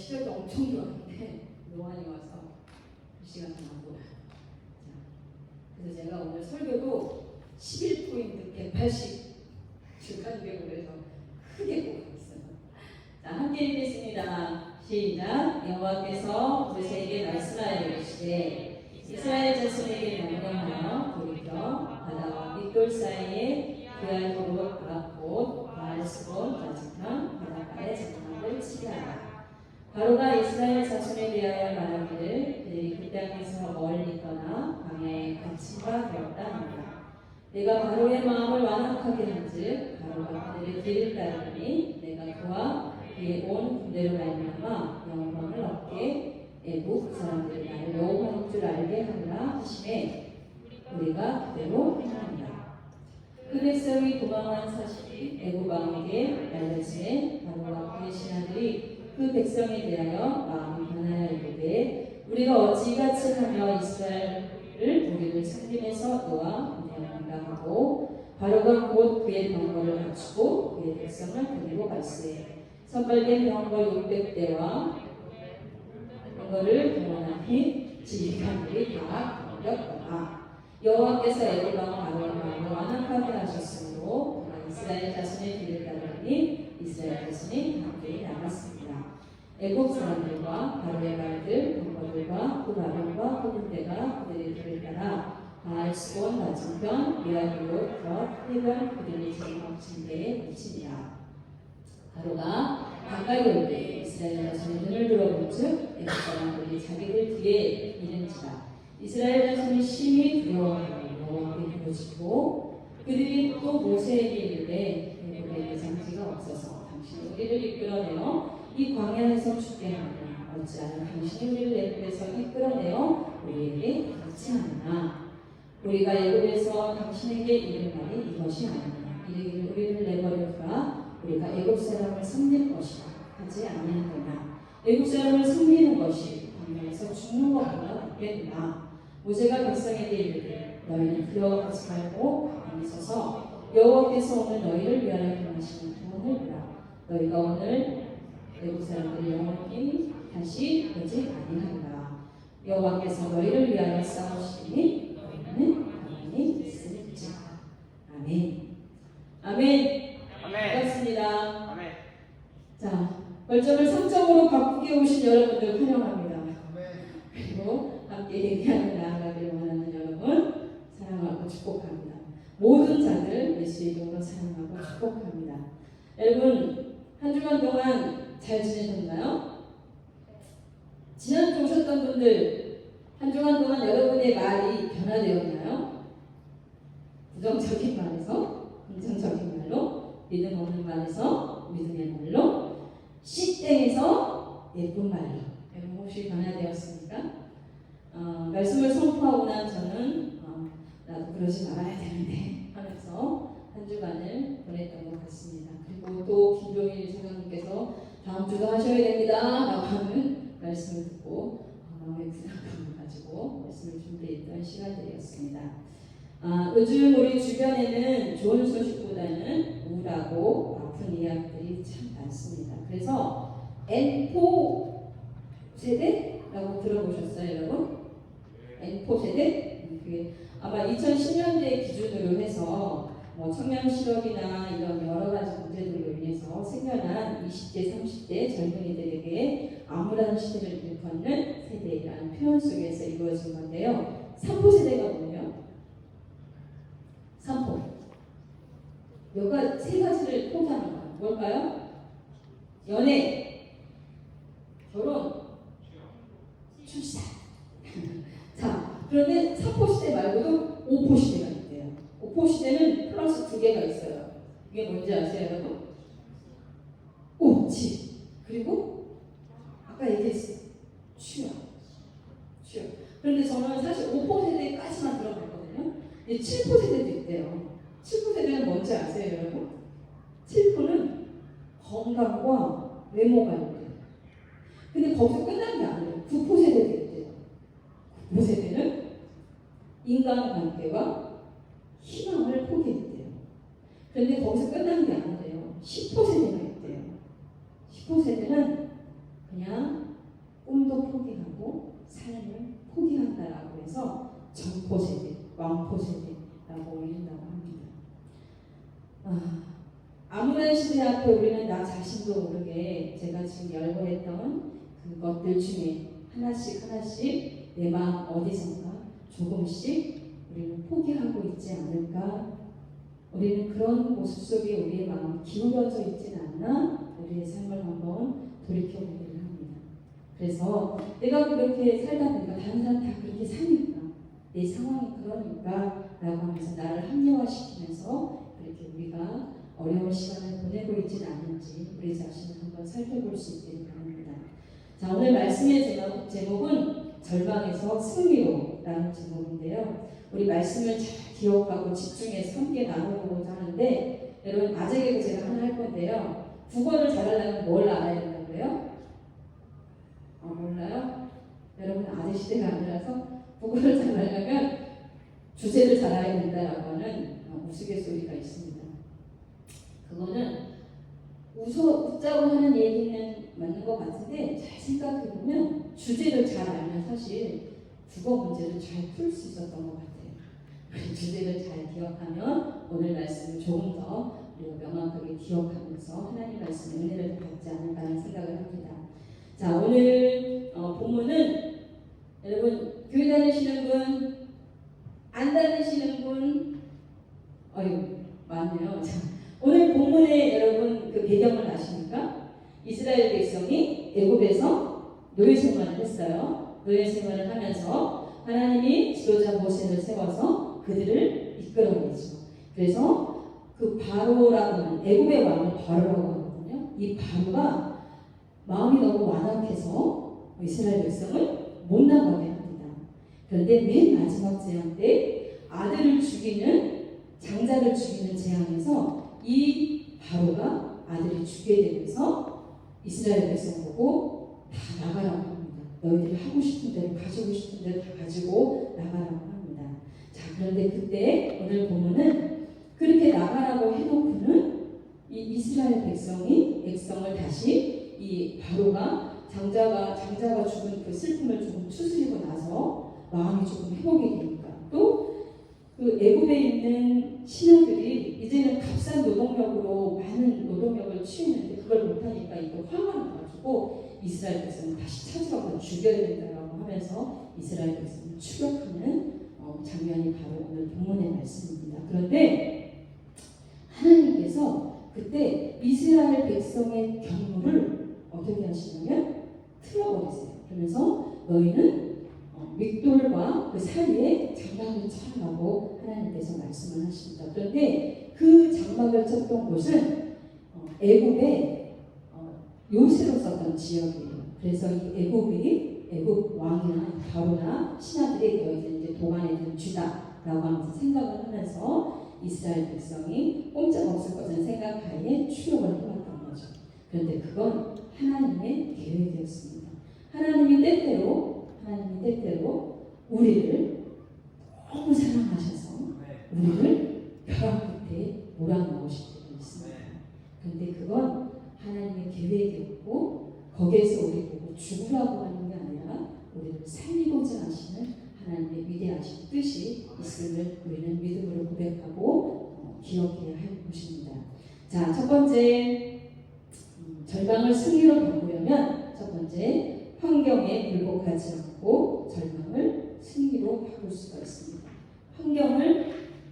시력이 엄청 좋았는데 노안이 와서 글씨가 잘 안 보여요. 그래서 제가 오늘 설교도 11포인트 180 주간격으로 해서 크게 보고 있어요. 자, 함께 읽겠습니다. 시작. 여호와께서 모세에게 말씀하여 이르시되 이스라엘 자손에게 명령하여 돌이켜 바다와 믹돌 사이에 그알 도로 앞곳 바알스본 자직한 바닷가에 장막을 치게 하라. 바로가 이스라엘 자손에 대하여 말하기를 그들이 그 땅에서 멀리 떠나 광야에 갇힌 바 되었다 하니라. 내가 바로의 마음을 완악하게 한즉 바로가 그들의 길을 따르니 내가 그와 그의 온 군대로 말미암아 영광을 얻게 애국 사람들이 나를 여호와인 줄 알게 하리라 하시매 우리가 그대로 행하니라. 그 백성이 도망한 사실이 애국 왕에게 알려지매 바로와 그의 신하들이 그 백성에 대하여 마음이 변하여 이르되 우리가 어찌 이같이 하며 이스라엘을 우리를 섬김에서 놓아 운영한가 하고 바로가 곧 그의 병거를 갖추고 그의 백성을 데리고 갈세 선발된 병거 600대와 병거를 동원하니 지휘관들이 다 공격하라. 여호와께서 애굽 왕 바로의 마음을 완악하게 하셨으므로 이스라엘 자손의 길을 따르니 이스라엘 자손이 함께 나갔습니다. 애굽 사람들과 바로의 말들, 병거들과 그 바병과 그 군대가 그들의 길을 따라 바알스본 맞은편 미아리옷 곁 해변 그들이 장막친 데에 미치니라. 바로가 가까이 올 때 이스라엘 자손의 눈을 들어본즉 애굽 사람들이 자기들 뒤에 이른지라. 이스라엘 자손이 심히 두려워하여 여호와께 부르짖고 그들이 또 모세에게 이르되 애굽에 장지가 없어서 당신이 우리를 이끌어내어 이 광야에서 죽게 하느냐 어찌하여 당신이 우리를 애굽에서 이끌어내어 우리에게 그렇지 않느냐. 우리가 애굽에서 당신에게 이른 말이 이것이 아니냐. 이르기를 우리를 내버려두라 우리가 애굽 사람을 섬길 것이라 하지 아니하느냐. 애굽 사람을 섬기는 것이 광야에서 죽는 것보다 낫겠느냐. 모세가 백성에게 이르되 너희는 두려워하지 말고 가만히 서서 여호와께서 오늘 너희를 위하여 행하시는 구원을 보라. 너희가 오늘 애굽 사람들이 영원히 다시 보지 아니하리라. 여호와께서 너희를 위하여 싸우시니 너희는 가만히 있을지라. 아멘. 아멘. 반갑습니다. 아멘. 자, 벌점을 3점으로 바꾸게 오신 여러분들 환영합니다. 그리고 함께 얘기하며 나아가기를 원하는 여러분 사랑하고 축복합니다. 모든 자들 예수의 이름으로 사랑하고 축복합니다. 여러분 한 주간 동안 잘 지내셨나요? 지난주 오셨던 분들 한 주간 동안 여러분의 말이 변화되었나요? 부정적인 말에서 긍정적인 말로, 믿음 없는 말에서 믿음의 말로, 시땡에서 예쁜 말로 여러분 혹시 변화되었습니까? 말씀을 선포하고 난 저는 나도 그러지 말아야 되는데 하면서 한 주간을 보냈던 것 같습니다. 그리고 또 김종일 사장님께서 다음 주도 하셔야 됩니다 라고 하는 말씀을 듣고 마음의 부담감을 가지고 말씀을 준비했던 시간들이었습니다. 요즘 우리 주변에는 좋은 소식보다는 우울하고 아픈 이야기들이 참 많습니다. 그래서 N4 세대라고 들어보셨어요 여러분? N4 세대? 그게 아마 2010년대 기준으로 해서 청년 실업이나 이런 여러 가지 문제들로 인해서 생겨난 20대, 30대 젊은이들에게 암울한 시대를 일컫는 세대라는 표현 속에서 이루어진 건데요. 3포 세대가 뭐예요? 3포. 여가 세 가지를 포함하는 거예요. 뭘까요? 연애, 결혼, 출산. 자, 그런데 3포 시대 말고도 5포 시대가 있대요. 5포 시대는 플러스 2개가 있어요. 이게 뭔지 아세요, 여러분? 오치. 그리고 아까 얘기했어요. 취업. 그런데 저는 사실 5포 세대까지만 들어봤거든요. 7포 세대도 있대요. 7포 세대는 뭔지 아세요, 여러분? 7포는 건강과 외모가 있대요. 근데 거기서 끝난 게 아니에요. 9포 세대도 있대요. 9포 세대는 인간관계와 희망을 포기했대요. 그런데 거기서 끝난 게 아니래요. 10포 세대가 있대요. 10포 세대는 그냥 꿈도 포기하고 삶을 포기한다라고 해서 전포세대, 왕포세대라고 올린다고 합니다. 아무런 시대 앞에 우리는 나 자신도 모르게 제가 지금 열거했던 그것들 중에 하나씩 내 마음 어디선가 조금씩 우리는 포기하고 있지 않을까? 우리는 그런 모습 속에 우리의 마음이 기울어져 있지는 않나? 우리의 삶을 한번 돌이켜보기를 합니다. 그래서 내가 그렇게 살다 보니까 다른 사람 다 그렇게 사니까 내 상황이 그러니까 라고 하면서 나를 합리화시키면서 그렇게 우리가 어려운 시간을 보내고 있지는 않은지 우리 자신을 한번 살펴볼 수 있기를 바랍니다. 자, 오늘 말씀의 제목은 절망에서 승리로 라는 제목인데요. 우리 말씀을 잘 기억하고 집중해서 함께 나눠보고자 하는데 여러분 아재 개그 제가 하나 할 건데요. 국어를 잘하려면 뭘 알아야 된다고요? 몰라요? 여러분 아재 시대가 아니라서 국어를 잘하려면 주제를 잘 알아야 된다라고 하는 우스갯소리가 있습니다. 그거는 웃자고 하는 얘기는 맞는 것 같은데 잘 생각해보면 주제를 잘 알면 사실 국어 문제를 잘 풀 수 있었던 것 같아요. 주제를 잘 기억하면 오늘 말씀을 조금 더 우리가 명확하게 기억하면서 하나님 말씀의 은혜를 받지 않을까라는 생각을 합니다. 자, 오늘 본문은 여러분 교회 다니시는 분, 안 다니시는 분, 많네요. 자, 오늘 본문에 여러분 그 배경을 아십니까? 이스라엘 백성이 애굽에서 노예 생활을 했어요. 노예 생활을 하면서 하나님이 지도자 모세를 세워서 그들을 이끌어내죠. 그래서 그 바로라고 하는 애굽의 왕을 바로라고 하거든요. 이 바로가 마음이 너무 완악해서 이스라엘 백성을 못 나가게 합니다. 그런데 맨 마지막 재앙 때 아들을 죽이는 장자를 죽이는 재앙에서 이 바로가 아들이 죽게 되면서 이스라엘 백성 보고 다 나가라고 합니다. 너희들이 하고 싶은 대로 가지고 싶은 대로 다 가지고 나가라고 합니다. 자, 그런데 그때 오늘 보면은 그렇게 나가라고 해놓고는 이 이스라엘 백성을 다시 이 바로가 장자가 죽은 그 슬픔을 조금 추스리고 나서 마음이 조금 회복이 되니까 또 그 애굽에 있는 신하들이 이제는 값싼 노동력으로 많은 노동력을 취했는데 그걸 못하니까 이거 화가 나가지고 이스라엘 백성을 다시 찾으라고 죽여야 된다고 하면서 이스라엘 백성을 추격하는 장면이 바로 오늘 본문의 말씀입니다. 그런데 하나님께서 그때 이스라엘 백성의 경무를 어떻게 하시냐면 틀어버리세요. 그러면서 너희는 윗돌과 그 사이에 장막을 쳐라고 하나님께서 말씀을 하십니다. 그런데 그 장막을 쳤던 곳은 애굽의 요새로 썼던 지역이에요. 그래서 이 애굽 왕이나 바로나 신하들이 너희들 이제 도관에 든 쥐다라고 하면서 생각을 하면서 이스라엘 백성이 꼼짝없을 것을 생각하에 추격을 해왔던 거죠. 그런데 그건 하나님의 계획이었습니다. 하나님이 때때로 우리를 너무 사랑하셔서 우리를 벼랑 끝에 몰아넣으실 때도 있습니다. 그런데 그건 하나님의 계획이었고 거기에서 우리 보고 죽으라고 하는 게 아니라 우리를 살리고자 하시는 하나님의 위대하신 뜻이 있음을 우리는 믿음으로 고백하고 기억해야 할 것입니다. 자, 첫 번째 절망을 승리로 바꾸려면 첫 번째 환경에 굴복하지 않고 절망을 승리로 바꿀 수가 있습니다. 환경에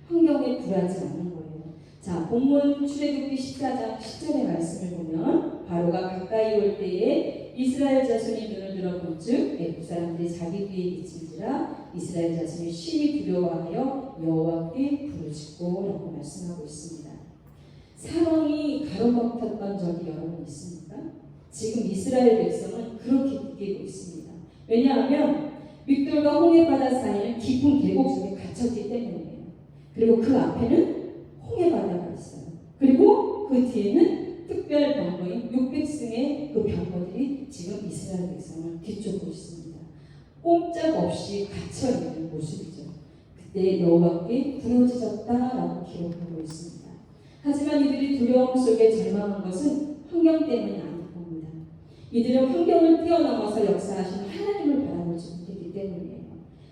굴하지 않는 거예요. 자, 본문 출애굽기 14장 10절의 말씀을 보면 바로가 가까이 올 때에 이스라엘 자손이 눈을 들어 본즉 애굽 사람들이 자기 뒤에 미칠지라 이스라엘 자손이 심히 두려워하여 여호와께 부르짖고라고 말씀하고 있습니다. 사방이 가로막혔던 적이 여러 번 있습니까? 지금 이스라엘 백성은 그렇게 느끼고 있습니다. 왜냐하면 윗돌과 홍해바다 사이는 깊은 계곡 속에 갇혔기 때문이에요. 그리고 그 앞에는 홍해바다가 있어요. 그리고 그 뒤에는 특별 병거인 600승의 그 병거들이 지금 이스라엘 백성을 뒤쫓고 있습니다. 꼼짝없이 갇혀있는 모습이죠. 그때 여호와께 부르짖었다라고 기록하고 있습니다. 하지만 이들이 두려움 속에 절망한 것은 환경 때문이 아닙니다. 이들은 환경을 뛰어넘어서 역사하신 하나님을 바라보지 못했기 때문이에요.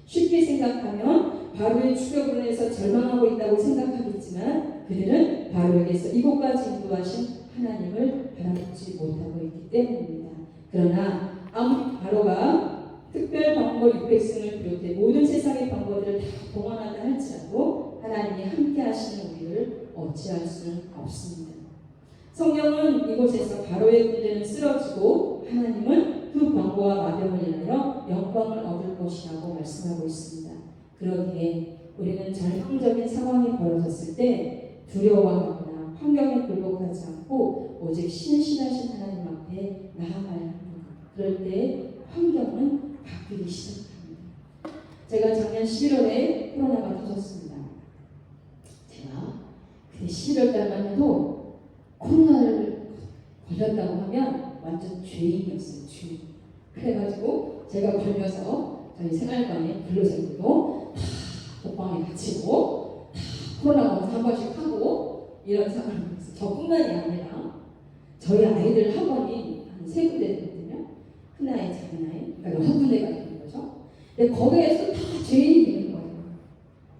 쉽게 생각하면 바로의 추격으로 인해서 절망하고 있다고 생각하겠지만 그들은 바로에게서 이곳까지 인도하신 하나님을 바라보지 못하고 있기 때문입니다. 그러나 아무리 바로가 특별 병거 600승을 비롯해 모든 세상의 병거들을 다 동원한다 할지라도 하나님이 함께 하시는 우리를 어찌할 수는 없습니다. 성경은 이곳에서 바로의 군대는 쓰러지고 하나님은 그 병거와 마병을 인하여 영광을 얻을 것이라고 말씀하고 있습니다. 그러기에 우리는 절망적인 상황이 벌어졌을 때 두려워하거나 환경에 굴복하지 않고 오직 신실하신 하나님 앞에 나아가야 합니다. 그럴 때 환경은 바뀌기 시작합니다. 제가 작년 11월에 코로나가 터졌습니다. 제가 그때 11월달만 해도 코로나를 걸렸다고 하면 완전 죄인이었어요. 죄인. 그래가지고 제가 걸려서 저희 생활관의 근로자들도 다 독방에 갇히고 다 코로나 검사 한 번씩 하고 이런 상황이었어요. 저뿐만이 아니라 저희 아이들 학원이 한 3군데 되거든요. 큰아이, 작은아이, 그러니까 6군데가 되는 거죠. 근데 거기에서 다 죄인이 되는 거예요.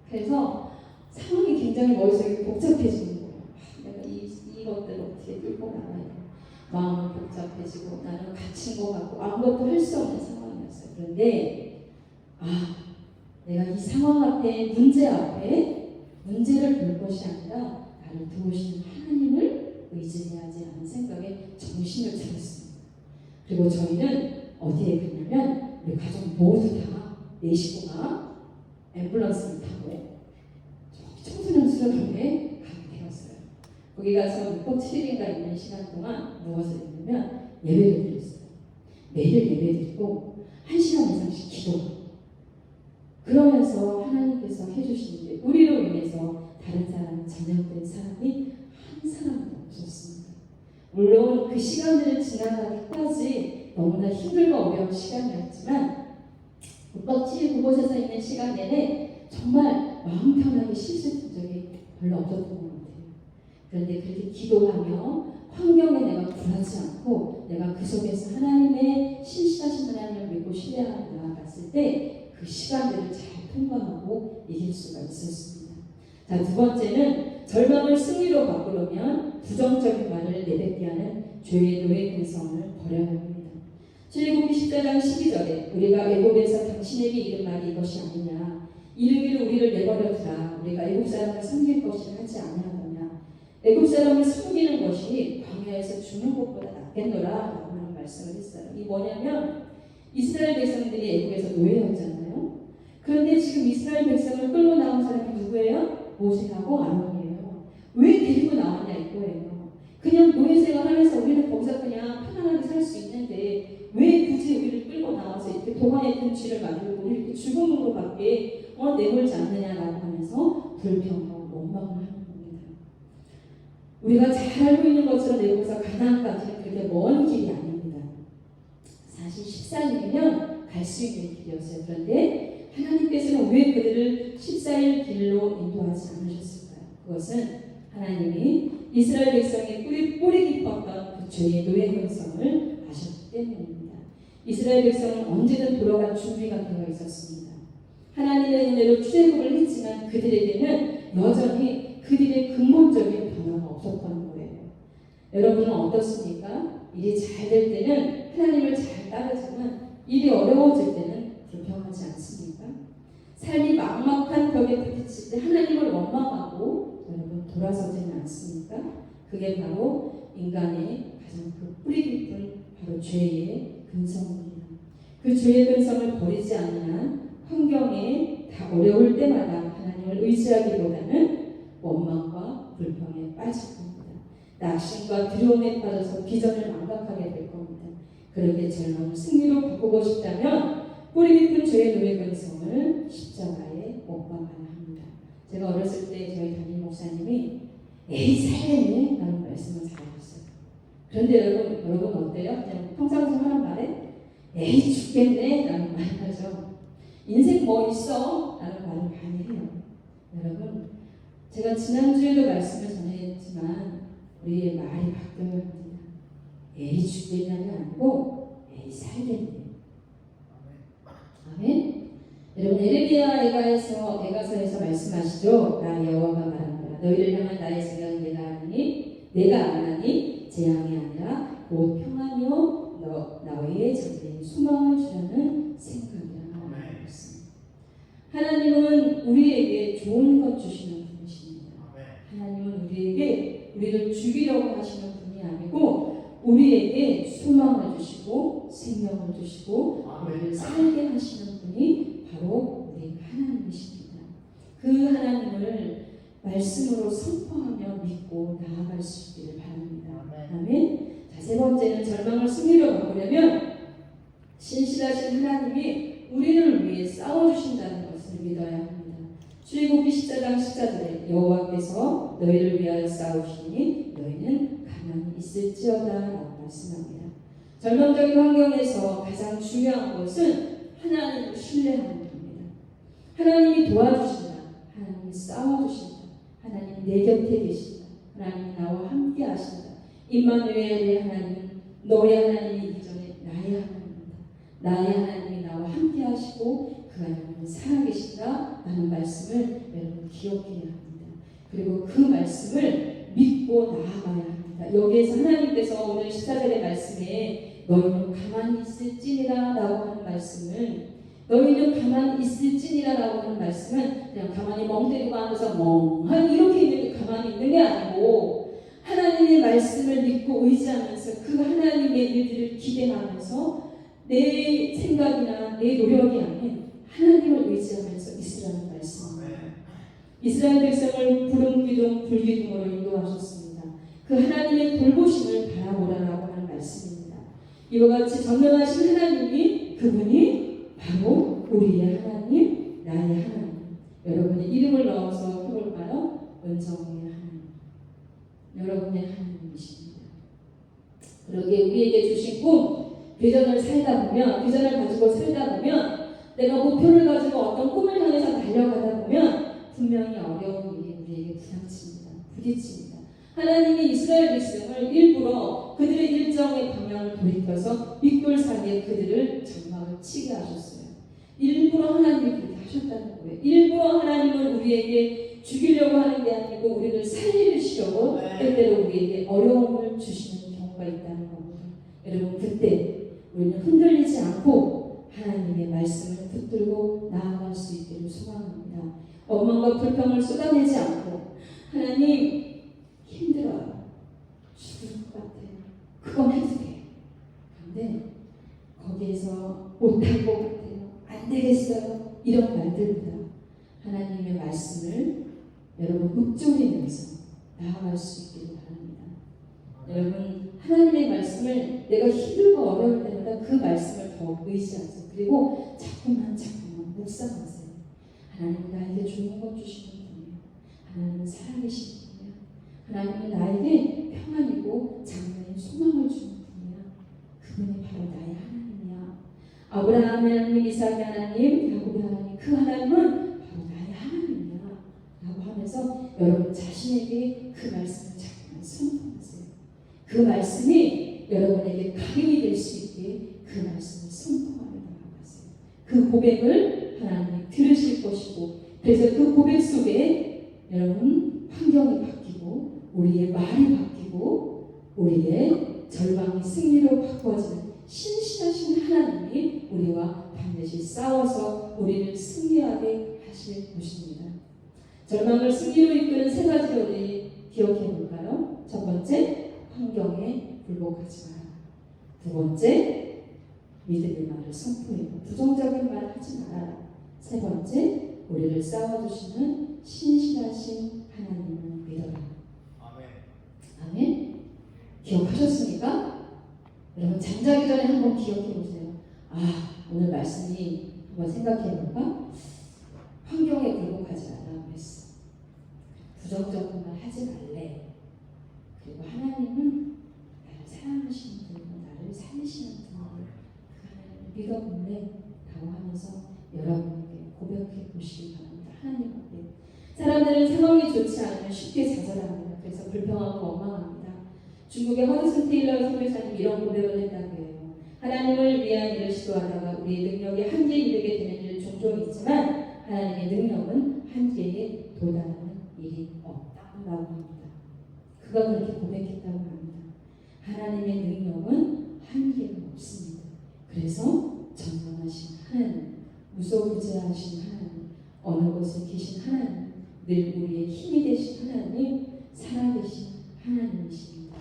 그래서 상황이 굉장히 머릿속에 복잡해지는 거예요. 내가 이것들을 어떻게 뚫고 나가야 돼. 마음은 복잡해지고 나는 갇힌 것 같고 아무것도 할 수 없는 상황이었어요. 그런데 내가 이 상황 앞에 문제 앞에 문제를 볼 것이 아니라 나를 도우시는 하나님을 의지해야지 하는 생각에 정신을 차렸습니다. 그리고 저희는 어디에 갔냐면 우리 가족 모두 다 4식구가 앰뷸런스를 타고 청소년 수련원에 가게 되었어요. 거기 가서 6박 7일인가 있는 시간 동안 누워서 있으면 예배를 드렸어요. 매일 예배 드리고 1시간 이상씩 기도하고 그러면서 하나님께서 해주시는데 우리로 인해서 다른 사람, 전염된 사람이 한 사람도 없었습니다. 물론 그 시간들을 지나가기까지 너무나 힘들고 어려운 시간이었지만 6박 7일 그곳에서 있는 시간 내내 정말 마음 편하게 쉴 수 있는 적이 별로 없었던 것 같아요. 그런데 그렇게 기도하며 환경에 내가 굴하지 않고 내가 그 속에서 하나님의 신실하신 하나님을 믿고 신뢰하고 나아갔을 때 그 시간들을 잘 통과하고 이길 수가 있었습니다. 자, 2번째는 절망을 승리로 바꾸려면 부정적인 말을 내뱉게 하는 죄의 노예 근성을 버려야 합니다. 출애굽기 14장 12절에 우리가 애굽에서 당신에게 이른 말이 이것이 아니냐 이르기를 우리를 내버려 두라 우리가 애굽 사람을 섬길 것이라 하지 아니하더냐 애굽 사람을 섬기는 것이 광야에서 죽는 것보다 낫겠노라 라고 하는 말씀을 했어요. 이게 뭐냐면 이스라엘 백성들이 애굽에서 노예였잖아요. 그런데 지금 이스라엘 백성을 끌고 나온 사람이 누구예요? 모세하고 아론이에요. 왜 데리고 나왔냐 이거예요. 그냥 노예 생활하면서 우리는 거기서 그냥 편안하게 살 수 있는데 왜 굳이 우리를 끌고 나와서 이렇게 동안에 든 쥐를 만들고 우리 이렇게 죽음으로밖에 내몰지 않느냐라고 하면서 불평하고 원망을 하는 겁니다. 우리가 잘 알고 있는 것처럼 내국에서 가나안까지는 그렇게 먼 길이 아닙니다. 사실 14일이면 갈 수 있는 길이었어요. 그런데 하나님께서는 왜 그들을 14일 길로 인도하지 않으셨을까요? 그것은 하나님이 이스라엘 백성의 뿌리 깊었던 그 죄의 노예 근성을 아셨기 때문입니다. 이스라엘 백성은 언제든 돌아갈 준비가 되어 있었습니다. 하나님의 은혜로 출애굽을 했지만 그들에게는 여전히 그들의 근본적인 변화가 없었던 거예요. 여러분은 어떻습니까? 일이 잘 될 때는 하나님을 잘 따르지만 일이 어려워질 때는 불평하지 않습니까? 삶이 막막한 벽에 부딪힐 때 하나님을 원망하고 여러분 돌아서지는 않습니까? 그게 바로 인간의 가장 그 뿌리 깊은 바로 죄의 근성입니다. 그 죄의 근성을 버리지 않는 한 환경에 다 어려울 때마다 하나님을 의지하기보다는 원망과 불평에 빠질 겁니다. 낙심과 두려움에 빠져서 비전을 망각하게 될 겁니다. 그렇게 절망을 승리로 바꾸고 싶다면 뿌리 깊은 죄의 노예 근성을 십자가에 못 박아야 합니다. 제가 어렸을 때 저희 담임 목사님이 에이 살겠네 라는 말씀을 잘하셨어요. 그런데 여러분 어때요? 그냥 평상시 하는 말에 에이 죽겠네 라는 말을 하죠. 인생 뭐 있어? 라는 말을 많이 해요. 여러분 제가 지난주에도 말씀을 전했지만 우리의 말이 바뀌어야 합니다. 에이 죽겠냐가 아니고 에이 살겠네. 아멘. 여러분 에가서에서 말씀하시죠. 나 여호와가 말한다. 너희를 향한 나의 생각은 내가 아나니 재앙이 아니라 곧 평안이요 너희의 장래인 소망을 주라는 생각이라고 말했습니다. 하나님은 우리에게 좋은 것 주시는 분이십니다. 하나님은 우리를 죽이려고 하시는 분이 아니고 우리에게 소망을 주시고 생명을 주시고 우리를 살게 하시는 분이 바로 우리 하나님이십니다. 그 하나님을 말씀으로 선포하며 믿고 나아갈 수 있기를 바랍니다. 아멘. 자, 세 번째는 절망을 승리로 바꾸려면 신실하신 하나님이 우리를 위해 싸워주신다는 것을 믿어야 합니다. 출애굽기 14장 14절에 여호와께서 너희를 위하여 싸우시니 너희는 가만히 있을지어다 라고 말씀합니다. 절망적인 환경에서 가장 중요한 것은 하나님을 신뢰하는 겁니다. 하나님이 도와주신다. 하나님이 싸워주신다. 하나님이 내 곁에 계신다. 하나님이 나와 함께 하신다. 임마누엘의 하나님은 너의 하나님이기 전에 나의 하나님입니다. 나의 하나님이 나와 함께 하시고 그 하나님은 살아계신다 라는 말씀을 여러분 기억해야 합니다. 그리고 그 말씀을 믿고 나아가야 합니다. 여기에서 하나님께서 오늘 14절의 말씀에 너희는 가만히 있을지니라 라고 하는 말씀은 너희는 가만히 있을지니라 라고 하는 말씀은 그냥 가만히 멍 때리고 앉아서 멍하니 이렇게 있는 게 가만히 있는 게 아니고 하나님의 말씀을 믿고 의지하면서 그 하나님의 일들을 기대하면서 내 생각이나 내 노력이 아닌 하나님을 의지하면서 있으라는 말씀입니다. 이스라엘 백성을 구름 기둥 불기둥으로 인도하셨습니다. 그 하나님의 돌보심을 바라보라라고 하는 말씀입니다. 이와 같이 전능하신 하나님이 그분이 바로 우리의 하나님, 나의 하나님. 여러분의 이름을 넣어서 해볼까요? 은정의 하나님. 여러분의 하나님이십니다. 그러기에 우리에게 주신 꿈, 비전을 가지고 살다 보면 내가 목표를 가지고 어떤 꿈을 향해서 달려가다 보면 분명히 어려운 일이 우리에게 부딪힙니다. 하나님이 이스라엘 백성을 일부러 그들의 일정의 방향을 돌이켜서 믹돌 사이에 그들을 장막을 치게 하셨어요. 일부러 하나님이 그렇게 하셨다는 거예요. 일부러 하나님은 우리에게 죽이려고 하는 게 아니고 우리를 살리시려고 때때로 우리에게 어려움을 주시는 경우가 있다는 겁니다. 여러분 그때 우리는 흔들리지 않고 하나님의 말씀을 붙들고 나아갈 수 있기를 소망합니다. 원망과 불평을 쏟아내지 않고 하나님 힘들어요. 죽을 것 같아요. 그건 해도 돼. 그런데 거기에서 못할 것 같아요. 안 되겠어요. 이런 말들보다 하나님의 말씀을 여러분 읊조리면서 나아갈 수 있기를 바랍니다. 여러분 하나님의 말씀을 내가 힘들고 어려울 때마다 그 말씀을 더 의지하세요. 그리고 자꾸만 묵상하세요. 하나님은 나에게 좋은 것 주시는 분이에요. 하나님은 살아계신 분이에요. 하나님은 나에게 평안이고 장래인 소망을 주는 분이야. 그분이 바로 나의 하나님이야. 아브라함의 하나님, 이삭의 하나님, 야곱의 하나님, 그 하나님은 바로 나의 하나님이야 라고 하면서 여러분 자신에게 그 말씀을 자꾸만 선포하세요. 그 말씀이 여러분에게 각인이 될 수 있게 그 말씀을 선포하며 나아가세요. 그 고백을 하나님이 들으실 것이고 그래서 그 고백 속에 여러분 환경이 바뀌고 우리의 말이 바뀌고 우리의 절망이 승리로 바꿔지는 신실하신 하나님이 우리와 반드시 싸워서 우리를 승리하게 하실 것입니다. 절망을 승리로 이끄는 세 가지를 우리 기억해 볼까요? 첫 번째, 환경에 굴복하지 마라. 두 번째, 믿음의 말을 선포해라. 부정적인 말 하지 마라. 세 번째, 우리를 싸워주시는 신실하신 하나님을 믿어라. 아멘. 아멘. 기억하셨습니까? 여러분 잠자기 전에 한번 기억해 보세요. 오늘 말씀이 한번 생각해 볼까? 환경에 굴복하지 말라고 했어. 부정적인 말 하지 말래. 그리고 하나님은 나를 사랑하시는 분이고 나를 살리시는 분이고 그 하나님을 믿어볼래 라고 하면서 여러분에게 고백해 보시기 바랍니다. 하나님 앞에 사람들은 상황이 좋지 않으면 쉽게 좌절합니다. 그래서 불평하고 원망합니다. 중국의 허드슨 테일러 선교사님 이런 고백을 했다고 해요. 하나님을 위한 일을 시도하다가 우리의 능력이 한계에 이르게 되는 일 종종 있지만 하나님의 능력은 한계에 도달하는 일이 없다고 합니다. 그가 그렇게 고백했다고 합니다. 하나님의 능력은 한계가 없습니다. 그래서 전능하신 하나님, 무소부재하신 하나님, 어느 곳에 계신 하나님, 늘 우리의 힘이 되신 하나님, 살아계신 하나님이십니다.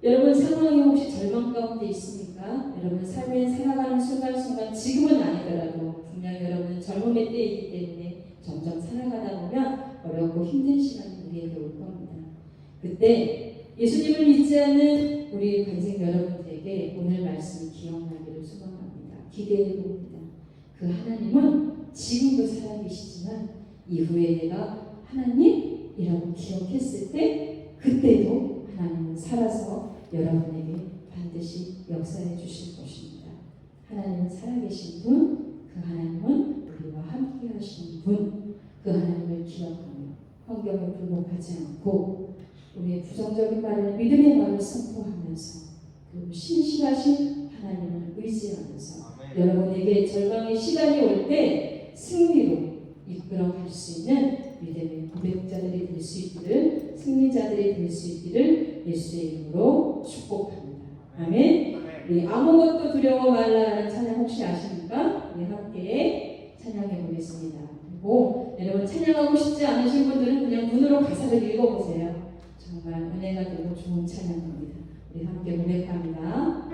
여러분 상황이 혹시 절망 가운데 있습니까? 여러분 삶에 살아가는 순간순간 지금은 아니더라도 분명히 여러분은 젊음의 때이기 때문에 점점 살아가다 보면 어렵고 힘든 시간이 우리에게 올 겁니다. 그때 예수님을 믿지 않는 우리 관생 여러분들에게 오늘 말씀이 기억나기를 소망합니다. 기대해 봅니다. 그 하나님은 지금도 살아계시지만 이후에 내가 하나님이라고 기억했을 때 그때도 하나님은 살아서 여러분에게 반드시 역사해 주실 것입니다. 하나님은 살아계신 분, 그 하나님은 우리와 함께 하시는 분, 그 하나님을 기억하며 환경에 굴복하지 않고 우리의 부정적인 말을 믿음의 말을 선포하면서 그 신실하신 하나님을 의지하면서 여러분에게 절망의 시간이 올 때 승리로 이끌어갈 수 있는 믿음의 고백자들이 될 수 있기를, 승리자들이 될 수 있기를 예수의 이름으로 축복합니다. 아멘. 우리 아무것도 두려워 말라라는 찬양 혹시 아십니까? 우리 함께 찬양해 보겠습니다. 그리고 여러분 찬양하고 싶지 않으신 분들은 그냥 눈으로 가사를 읽어보세요. 정말 은혜가 되고 좋은 찬양입니다. 우리 함께 고백합니다.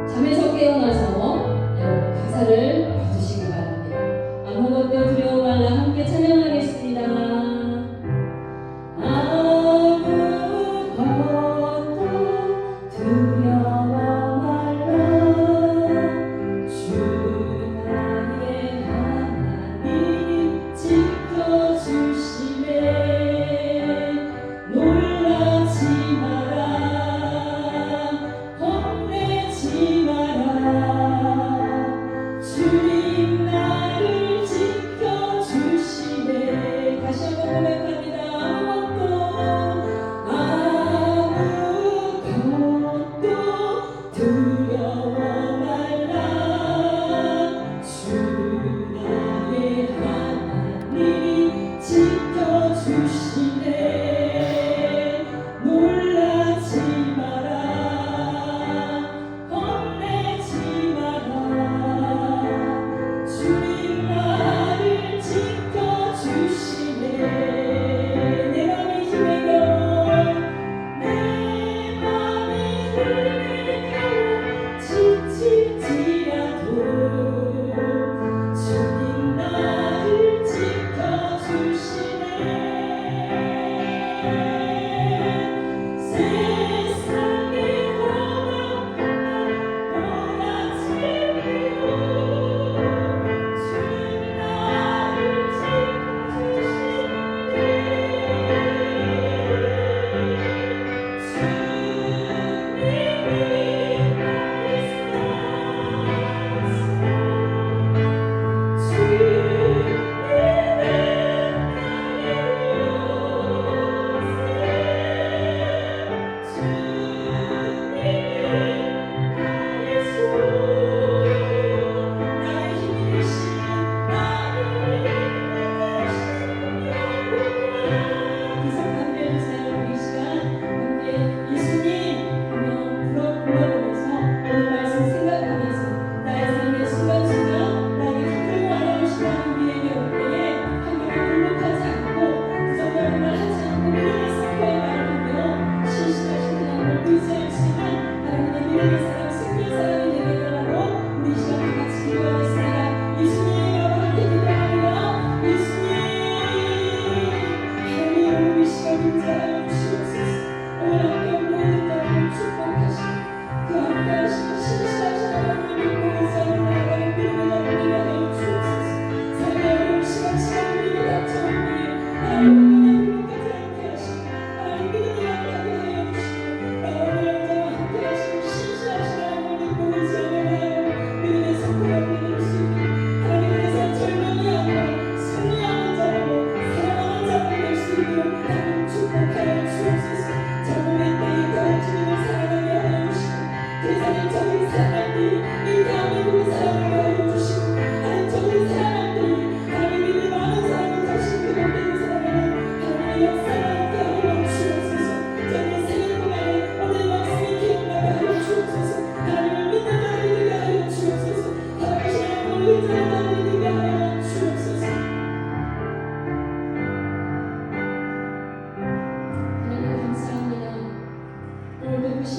잠에서 깨어나서 여러분 가사를 봐주시기 바랍니다. 아무것도 두려워 말라 함께 찬양하겠습니다. 아무것도 두려워 말라 주 나의 하나님 지켜주시네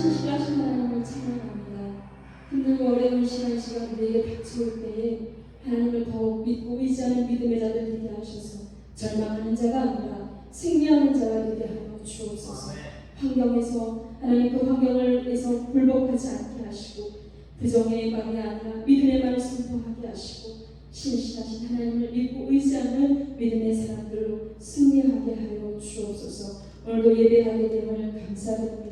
신실하신 하나님을 찬양합니다. 힘들고 어려운 시간 우리에게 닥쳐올 때에 하나님을 더욱 믿고 의지하는 믿음의 자들 되게 하셔서 절망하는 자가 아니라 승리하는 자가 되게 하여 주옵소서. 환경에서 하나님 그 환경을에서 굴복하지 않게 하시고 부정의 말이 아니라 믿음의 말을 선포하게 하시고 신실하신 하나님을 믿고 의지하는 믿음의 사람들로 승리하게 하여 주옵소서. 오늘도 예배하게 됨을 감사드립니다.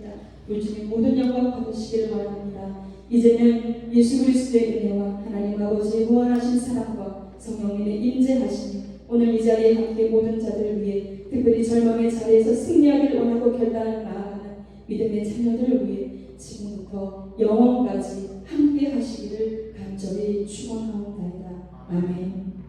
요즘에 모든 영광 받으시기를 바랍니다. 이제는 예수 그리스도의 은혜와 하나님 아버지의 무한하신 사랑과 성령님의 임재하심이 오늘 이 자리에 함께 모든 자들을 위해 특별히 절망의 자리에서 승리하기를 원하고 결단을 나아가는 믿음의 자녀들을 위해 지금부터 영원까지 함께 하시기를 간절히 축원하옵나이다. 아멘.